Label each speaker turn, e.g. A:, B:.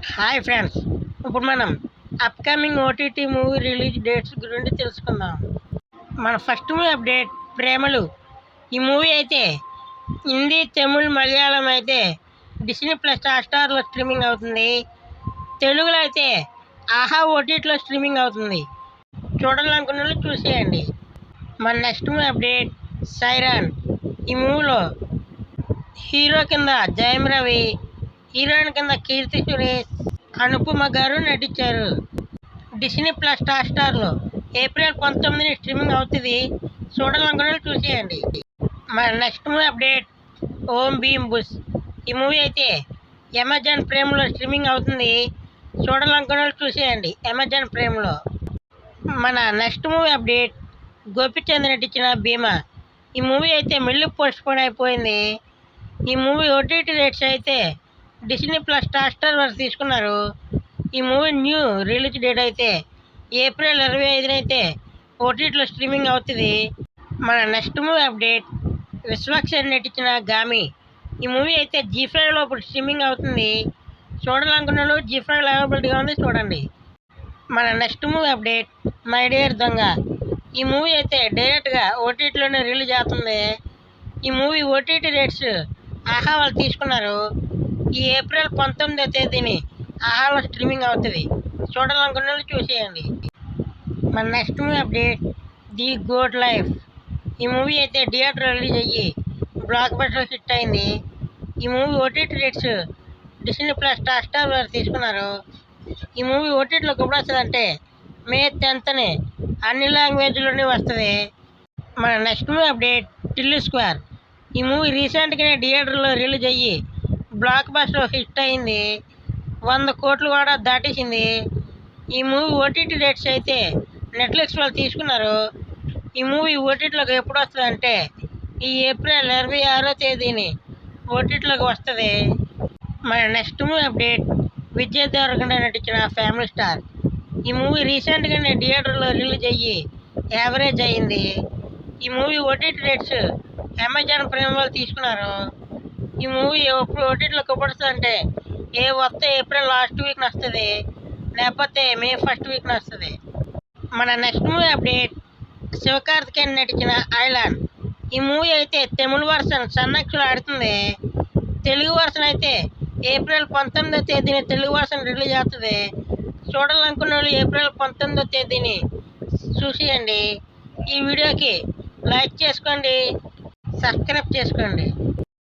A: Hi friends, ఇప్పుడు మనం upcoming OTT movie release dates గురించి తెలుసుకుందాం. మన ఫస్ట్ మూవీ అప్డేట్ ప్రేమలు. ఈ మూవీ అయితే హిందీ, తమిళ్, మలయాళం అయితే డిస్నీ ప్లస్ హాట్‌స్టార్లో స్ట్రీమింగ్ అవుతుంది. తెలుగులో అయితే ఆహా ఓటీటీలో స్ట్రీమింగ్ అవుతుంది. చూడాలనుకున్న వాళ్ళు చూసేయండి. మన నెక్స్ట్ మూవీ అప్డేట్ సైరాన్. ఈ మూవీలో హీరో కింద జయం రవి, హీరోయిన్ కింద కీర్తి సురేష్, అనుపమ గారు నటించారు. డిస్నీ ప్లస్ హాట్‌స్టార్లో ఏప్రిల్ 19 స్ట్రీమింగ్ అవుతుంది. చూడాలనుకున్న చూసేయండి. మన నెక్స్ట్ మూవీ అప్డేట్ ఓం భీమ్ బుష్. ఈ మూవీ అయితే అమెజాన్ ప్రైమ్లో స్ట్రీమింగ్ అవుతుంది. చూడాలనుకున్న చూసేయండి అమెజాన్ ప్రైమ్లో. మన నెక్స్ట్ మూవీ అప్డేట్ గోపిచంద్ నటించిన భీమా. ఈ మూవీ అయితే మళ్ళీ పోస్ట్ పోన్ అయిపోయింది. ఈ మూవీ ఓటీటీ రేట్స్ అయితే డిస్నీ ప్లస్ హాట్‌స్టార్ వరకు తీసుకున్నారు. ఈ మూవీ న్యూ రిలీజ్ డేట్ అయితే ఏప్రిల్ 25 అయితే ఓటీటీలో స్ట్రీమింగ్ అవుతుంది. మన నెక్స్ట్ మూవీ అప్డేట్ విశ్వాక్షర్ నటించిన గామి. ఈ మూవీ అయితే జీ5లో ఇప్పుడు స్ట్రీమింగ్ అవుతుంది. చూడాలనుకున్న వాళ్ళు జీ5 అవైలబిలిటీగా ఉంది, చూడండి. మన next movie update my dear దొంగ. ఈ మూవీ అయితే డైరెక్ట్గా ఓటీటీలోనే రిలీజ్ అవుతుంది. ఈ మూవీ ఓటీటీ రేట్స్ ఆహా వాళ్ళు తీసుకున్నారు. ఈ ఏప్రిల్ 19వ తేదీని ఆహాలో స్ట్రీమింగ్ అవుతుంది. చూడాలనుకున్న వాళ్ళు చూసేయండి. మన next movie update the good life. ఈ మూవీ అయితే థియేటర్ రిలీజ్ అయ్యి బ్లాక్ బస్టర్ హిట్ అయింది. ఈ movie OTT rates Disney plus Hotstar వారు తీసుకున్నారు. ఈ మూవీ ఓటీటీలోకి ఎప్పుడు వస్తుందంటే మే 10th అన్ని లాంగ్వేజ్లోనే వస్తుంది. మన next movie update Tillu square. ఈ మూవీ రీసెంట్గానే థియేటర్లో రిలీజ్ అయ్యి బ్లాక్ బస్టర్ హిట్ అయింది. 100 కోట్లు కూడా దాటేసింది. ఈ మూవీ ఓటీటీ రేట్స్ అయితే నెట్ఫ్లిక్స్ వాళ్ళు తీసుకున్నారు. ఈ మూవీ ఓటీటీలోకి ఎప్పుడు వస్తుందంటే ఈ ఏప్రిల్ 26వ తేదీని ఓటీటీలోకి వస్తుంది. మన next movie update Vijay Deverakonda నటించిన ఫ్యామిలీ స్టార్. ఈ మూవీ రీసెంట్గానే థియేటర్లో రిలీజ్ అయ్యి యావరేజ్ అయింది. ఈ movie OTT rates Amazon prime వాళ్ళు తీసుకున్నారు. ఈ మూవీ ఎప్పుడు ఓటీటీలోకి ఎప్పుడు వస్తుందంటే వస్తే ఏప్రిల్ లాస్ట్ వీక్న వస్తుంది, లేకపోతే మే ఫస్ట్ వీక్న వస్తుంది. మన నెక్స్ట్ మూవీ అప్డేట్ శివకార్తికేయన్ నటించిన ఐలాండ్. ఈ మూవీ అయితే తమిళ వర్షన్ సన్నక్షలు ఆడుతుంది. తెలుగు వర్షన్ అయితే ఏప్రిల్ 19వ తేదీన తెలుగు వర్షన్ రిలీజ్ అవుతుంది. చూడాలనుకున్న వాళ్ళు ఏప్రిల్ 19వ తేదీని చూసేయండి. ఈ వీడియోకి లైక్ చేసుకోండి, సబ్స్క్రైబ్ చేసుకోండి.